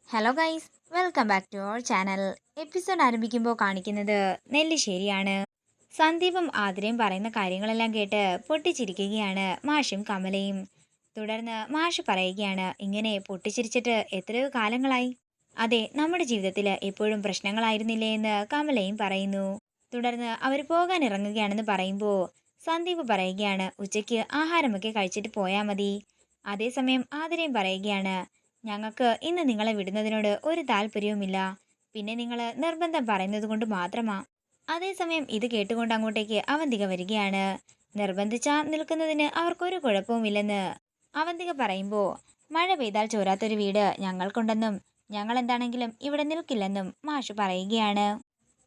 Hello guys, welcome back to our channel. Episode ആരംഭിക്കുമ്പോൾ കാണിക്കുന്നത് നെല്ലിശ്ശേരിയാണ്. സന്ദീപും ആതിരയും പറയുന്ന കാര്യങ്ങളെല്ലാം കേട്ട് പൊട്ടിച്ചിരിക്കുകയാണ് മാഷും കമലയും. തുടർന്ന് മാഷ് പറയുകയാണ്, ഇങ്ങനെ പൊട്ടിച്ചിരിച്ചിട്ട് എത്രയോ കാലങ്ങളായി. അതെ, നമ്മുടെ ജീവിതത്തിൽ എപ്പോഴും പ്രശ്നങ്ങളായിരുന്നില്ലേ എന്ന് കമലയും പറയുന്നു. തുടർന്ന് അവർ പോകാൻ ഇറങ്ങുകയാണെന്ന് പറയുമ്പോൾ സന്ദീപ് പറയുകയാണ്, ഉച്ചയ്ക്ക് ആഹാരമൊക്കെ കഴിച്ചിട്ട് പോയാൽ മതി. അതേസമയം ആതിരയും പറയുകയാണ്, ഞങ്ങൾക്ക് ഇന്ന് നിങ്ങളെ വിടുന്നതിനോട് ഒരു താല്പര്യവുമില്ല. പിന്നെ നിങ്ങൾ നിർബന്ധം പറയുന്നത് കൊണ്ട് മാത്രമാ. അതേസമയം ഇത് കേട്ടുകൊണ്ട് അങ്ങോട്ടേക്ക് അവന്തിക വരികയാണ്. നിർബന്ധിച്ചാ നിൽക്കുന്നതിന് അവർക്കൊരു കുഴപ്പവുമില്ലെന്ന് അവന്തിക പറയുമ്പോൾ, മഴ പെയ്താൽ ചോരാത്തൊരു വീട് ഞങ്ങൾക്കുണ്ടെന്നും ഞങ്ങൾ എന്താണെങ്കിലും ഇവിടെ നിൽക്കില്ലെന്നും മാഷ് പറയുകയാണ്.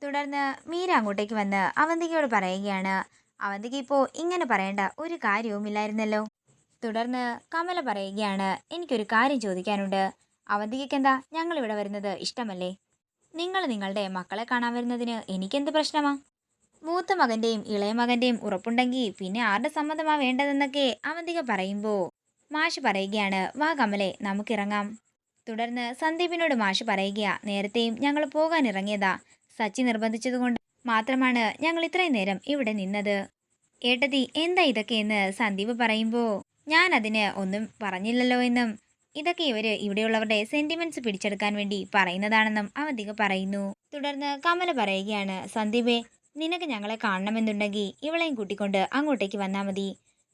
തുടർന്ന് മീര അങ്ങോട്ടേക്ക് വന്ന് അവന്തികയോട് പറയുകയാണ്, അവന്തിക ഇപ്പോൾ ഇങ്ങനെ പറയേണ്ട ഒരു കാര്യവുമില്ലായിരുന്നല്ലോ. തുടർന്ന് കമല പറയുകയാണ്, എനിക്കൊരു കാര്യം ചോദിക്കാനുണ്ട്. അവന്തികയ്ക്ക് എന്താ ഞങ്ങളിവിടെ വരുന്നത് ഇഷ്ടമല്ലേ? നിങ്ങൾ നിങ്ങളുടെ മക്കളെ കാണാൻ വരുന്നതിന് എനിക്കെന്ത് പ്രശ്നമാ? മൂത്ത മകന്റെയും ഇളയ മകന്റെയും ഉറപ്പുണ്ടെങ്കിൽ പിന്നെ ആരുടെ സമ്മതമാ വേണ്ടതെന്നൊക്കെ അവന്തിക പറയുമ്പോൾ മാഷ് പറയുകയാണ്, വാ കമലെ, നമുക്കിറങ്ങാം. തുടർന്ന് സന്ദീപിനോട് മാഷ് പറയുക, നേരത്തെയും ഞങ്ങൾ പോകാൻ ഇറങ്ങിയതാ. സച്ചി നിർബന്ധിച്ചതുകൊണ്ട് മാത്രമാണ് ഞങ്ങൾ ഇത്രയും നേരം ഇവിടെ നിന്നത്. ഏട്ടത്തി, എന്താ ഇതൊക്കെയെന്ന് സന്ദീപ് പറയുമ്പോൾ, ഞാൻ അതിന് ഒന്നും പറഞ്ഞില്ലല്ലോ എന്നും ഇതൊക്കെ ഇവിടെയുള്ളവരുടെ സെന്റിമെന്റ്സ് പിടിച്ചെടുക്കാൻ വേണ്ടി പറയുന്നതാണെന്നും അവന്തിക പറയുന്നു. തുടർന്ന് കമല പറയുകയാണ്, സന്ദീപേ, നിനക്ക് ഞങ്ങളെ കാണണമെന്നുണ്ടെങ്കിൽ ഇവളെയും കൂട്ടിക്കൊണ്ട് അങ്ങോട്ടേക്ക് വന്നാൽ മതി.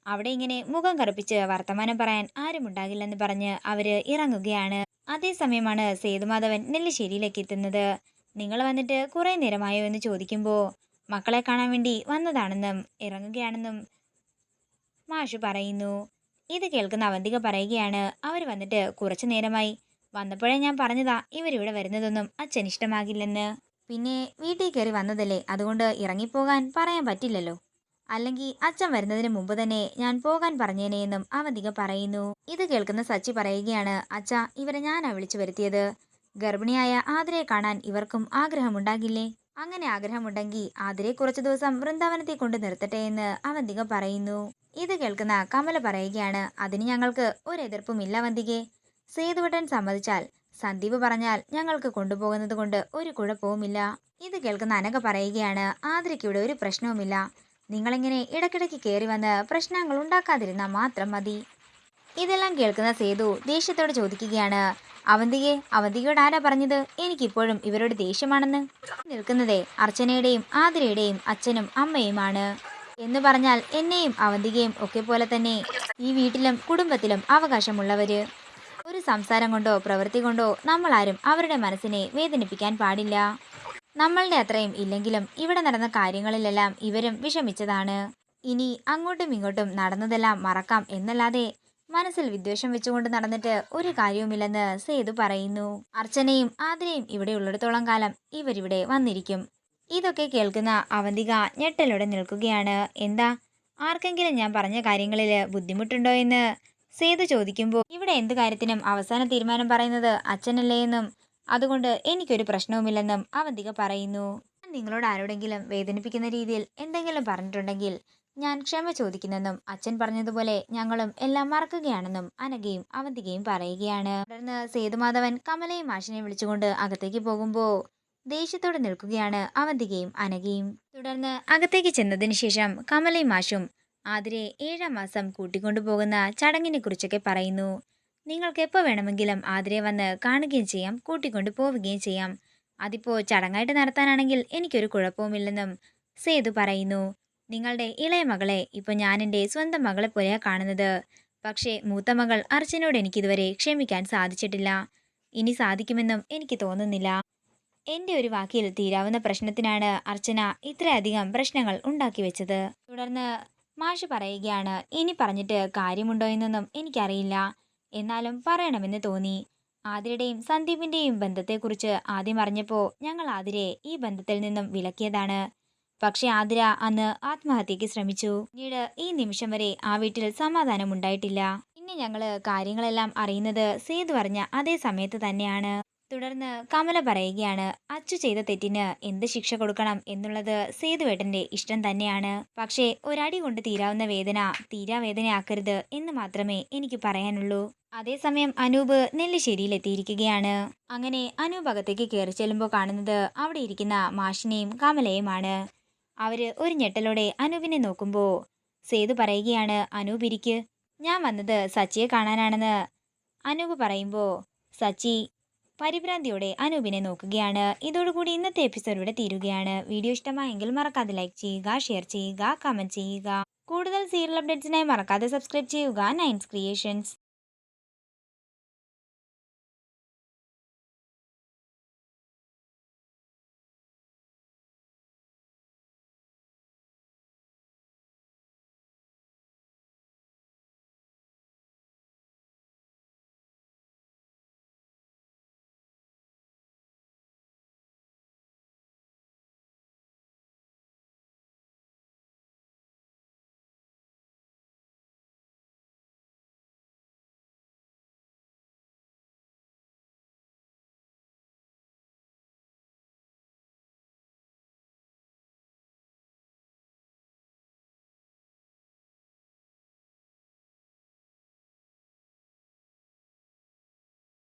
അവിടെ ഇങ്ങനെ മുഖം കറുപ്പിച്ച് വർത്തമാനം പറയാൻ ആരുമുണ്ടാകില്ലെന്ന് പറഞ്ഞ് അവര് ഇറങ്ങുകയാണ്. അതേസമയമാണ് സേതുമാധവൻ നെല്ലിശ്ശേരിയിലേക്ക് എത്തുന്നത്. നിങ്ങൾ വന്നിട്ട് കുറെ നേരമായോ എന്ന് ചോദിക്കുമ്പോൾ, മക്കളെ കാണാൻ വേണ്ടി വന്നതാണെന്നും ഇറങ്ങുകയാണെന്നും മാഷ് പറയുന്നു. ഇത് കേൾക്കുന്ന അവന്തിക പറയുകയാണ്, അവർ വന്നിട്ട് കുറച്ചു നേരമായി. വന്നപ്പോഴേ ഞാൻ പറഞ്ഞതാ ഇവരിവിടെ വരുന്നതൊന്നും അച്ഛൻ ഇഷ്ടമാകില്ലെന്ന്. പിന്നെ വീട്ടിൽ കയറി വന്നതല്ലേ, അതുകൊണ്ട് ഇറങ്ങിപ്പോകാൻ പറയാൻ പറ്റില്ലല്ലോ. അല്ലെങ്കിൽ അച്ഛൻ വരുന്നതിന് മുമ്പ് തന്നെ ഞാൻ പോകാൻ പറഞ്ഞേനെയെന്നും അവന്തിക പറയുന്നു. ഇത് കേൾക്കുന്ന സച്ചി പറയുകയാണ്, അച്ഛാ, ഇവരെ ഞാനാ വിളിച്ചു വരുത്തിയത്. ഗർഭിണിയായ ആതിരയെ കാണാൻ ഇവർക്കും ആഗ്രഹമുണ്ടാകില്ലേ? അങ്ങനെ ആഗ്രഹമുണ്ടെങ്കിൽ ആതിരയെ കുറച്ചു ദിവസം വൃന്ദാവനത്തെ കൊണ്ട് നിർത്തട്ടെ എന്ന് അവന്തിക പറയുന്നു. ഇത് കേൾക്കുന്ന കമല പറയുകയാണ്, അതിന് ഞങ്ങൾക്ക് ഒരു എതിർപ്പുമില്ല അവന്തികെ. സേതുവട്ടൻ സമ്മതിച്ചാൽ, സന്ദീപ് പറഞ്ഞാൽ ഞങ്ങൾക്ക് കൊണ്ടുപോകുന്നത് കൊണ്ട് ഒരു കുഴപ്പവുമില്ല. ഇത് കേൾക്കുന്ന അനഘ പറയുകയാണ്, ആതിരയ്ക്ക് ഇവിടെ ഒരു പ്രശ്നവുമില്ല. നിങ്ങളിങ്ങനെ ഇടയ്ക്കിടയ്ക്ക് കയറി വന്ന് പ്രശ്നങ്ങൾ ഉണ്ടാക്കാതിരുന്നാൽ മാത്രം മതി. ഇതെല്ലാം കേൾക്കുന്ന സേതു ദേഷ്യത്തോട് ചോദിക്കുകയാണ്, അവന്തികയോട് ആരാ പറഞ്ഞത് എനിക്കിപ്പോഴും ഇവരോട് ദേഷ്യമാണെന്ന്? നിൽക്കുന്നതേ അർച്ചനയുടെയും ആതിരയുടെയും അച്ഛനും അമ്മയുമാണ്. എന്ന് പറഞ്ഞാൽ എന്നെയും അവന്തികയും ഒക്കെ പോലെ തന്നെ ഈ വീട്ടിലും കുടുംബത്തിലും അവകാശമുള്ളവര്. ഒരു സംസാരം കൊണ്ടോ പ്രവൃത്തി കൊണ്ടോ നമ്മളാരും അവരുടെ മനസ്സിനെ വേദനിപ്പിക്കാൻ പാടില്ല. നമ്മളുടെ അത്രയും ഇല്ലെങ്കിലും ഇവിടെ നടന്ന കാര്യങ്ങളിലെല്ലാം ഇവരും വിഷമിച്ചതാണ്. ഇനി അങ്ങോട്ടും ഇങ്ങോട്ടും നടന്നതെല്ലാം മറക്കാം എന്നല്ലാതെ മനസ്സിൽ വിദ്വേഷം വെച്ചുകൊണ്ട് നടന്നിട്ട് ഒരു കാര്യവുമില്ലെന്ന് സേതു പറയുന്നു. അർച്ചനയും ആതിരയും ഇവിടെ ഉള്ളിടത്തോളം കാലം ഇവരിവിടെ വന്നിരിക്കും. ഇതൊക്കെ കേൾക്കുന്ന അവന്തിക ഞെട്ടലോടെ നിൽക്കുകയാണ്. എന്താ, ആർക്കെങ്കിലും ഞാൻ പറഞ്ഞ കാര്യങ്ങളിൽ ബുദ്ധിമുട്ടുണ്ടോ എന്ന് സേതു ചോദിക്കുമ്പോൾ, ഇവിടെ എന്ത് കാര്യത്തിനും അവസാന തീരുമാനം പറയുന്നത് അച്ഛനല്ലേ എന്നും അതുകൊണ്ട് എനിക്കൊരു പ്രശ്നവുമില്ലെന്നും അവന്തിക പറയുന്നു. ഞാൻ നിങ്ങളോട് ആരോടെങ്കിലും വേദനിപ്പിക്കുന്ന രീതിയിൽ എന്തെങ്കിലും പറഞ്ഞിട്ടുണ്ടെങ്കിൽ ഞാൻ ക്ഷമ ചോദിക്കുന്നെന്നും അച്ഛൻ പറഞ്ഞതുപോലെ ഞങ്ങളും എല്ലാം മറക്കുകയാണെന്നും അനഘയും അവന്തികയും പറയുകയാണ്. തുടർന്ന് സേതുമാധവൻ കമലയും മാഷിനെയും വിളിച്ചുകൊണ്ട് അകത്തേക്ക് പോകുമ്പോൾ ദേഷ്യത്തോടെ നിൽക്കുകയാണ് അവന്തികയും അനഘയും. തുടർന്ന് അകത്തേക്ക് ചെന്നതിന് ശേഷം കമലയും മാഷും ആതിരയെ 7ാം മാസം കൂട്ടിക്കൊണ്ടുപോകുന്ന ചടങ്ങിനെ കുറിച്ചൊക്കെ പറയുന്നു. നിങ്ങൾക്ക് എപ്പോൾ വേണമെങ്കിലും ആതിരയെ വന്ന് കാണുകയും ചെയ്യാം, കൂട്ടിക്കൊണ്ടു പോവുകയും ചെയ്യാം. അതിപ്പോൾ ചടങ്ങായിട്ട് നടത്താനാണെങ്കിൽ എനിക്കൊരു കുഴപ്പവുമില്ലെന്നും സേതു പറയുന്നു. നിങ്ങളുടെ ഇളയ മകളെ ഇപ്പോൾ ഞാൻ എൻ്റെ സ്വന്തം മകളെ പോലെയാ കാണുന്നത്. പക്ഷേ മൂത്ത മകൾ അർച്ചനയോട് എനിക്കിതുവരെ ക്ഷമിക്കാൻ സാധിച്ചിട്ടില്ല. ഇനി സാധിക്കുമെന്നും എനിക്ക് തോന്നുന്നില്ല. എൻ്റെ ഒരു വാക്കിൽ തീരാവുന്ന പ്രശ്നത്തിനാണ് അർച്ചന ഇത്രയധികം പ്രശ്നങ്ങൾ ഉണ്ടാക്കി വെച്ചത്. തുടർന്ന് മാഷ് പറയുകയാണ്, ഇനി പറഞ്ഞിട്ട് കാര്യമുണ്ടോ എന്നൊന്നും എനിക്കറിയില്ല, എന്നാലും പറയണമെന്ന് തോന്നി. ആതിരയുടെയും സന്ദീപിൻ്റെയും ബന്ധത്തെക്കുറിച്ച് ആദ്യം അറിഞ്ഞപ്പോൾ ഞങ്ങൾ ആതിരയെ ഈ ബന്ധത്തിൽ നിന്നും വിലക്കിയതാണ്. പക്ഷെ ആതിര അന്ന് ആത്മഹത്യക്ക് ശ്രമിച്ചു. പിന്നീട് ഈ നിമിഷം വരെ ആ വീട്ടിൽ സമാധാനം ഉണ്ടായിട്ടില്ല. പിന്നെ ഞങ്ങള് കാര്യങ്ങളെല്ലാം അറിയുന്നത് സേതു അറിഞ്ഞ അതേ സമയത്ത് തന്നെയാണ്. തുടർന്ന് കമല പറയുകയാണ്, അച്ചു ചെയ്ത തെറ്റിന് എന്ത് ശിക്ഷ കൊടുക്കണം എന്നുള്ളത് സേതുവേട്ടന്റെ ഇഷ്ടം തന്നെയാണ്. പക്ഷേ ഒരടി കൊണ്ട് തീരാവുന്ന വേദന തീരാവേദനയാക്കരുത് എന്ന് മാത്രമേ എനിക്ക് പറയാനുള്ളൂ. അതേസമയം അനൂപ് നെല്ലിശ്ശേരിയിൽ എത്തിയിരിക്കുകയാണ്. അങ്ങനെ അനൂപ് അകത്തേക്ക് കയറി ചെല്ലുമ്പോൾ കാണുന്നത് അവിടെ ഇരിക്കുന്ന മാഷിനെയും കമലയുമാണ്. അവര് ഒരു ഞെട്ടലോടെ അനൂപിനെ നോക്കുമ്പോൾ സേതു പറയുകയാണ്, അനൂപ് ഇരിക്ക്, ഞാൻ വന്നത് സച്ചിയെ കാണാനാണെന്ന് അനൂപ് പറയുമ്പോൾ സച്ചി പരിഭ്രാന്തിയോടെ അനൂപിനെ നോക്കുകയാണ്. ഇതോടുകൂടി ഇന്നത്തെ എപ്പിസോഡ് ഇവിടെ തീരുകയാണ്. വീഡിയോ ഇഷ്ടമായെങ്കിൽ മറക്കാതെ ലൈക്ക് ചെയ്യുക, ഷെയർ ചെയ്യുക, കമന്റ് ചെയ്യുക. കൂടുതൽ സീരിയൽ അപ്ഡേറ്റ്സിനായി മറക്കാതെ സബ്സ്ക്രൈബ് ചെയ്യുക നയൻസ് ക്രിയേഷൻസ്.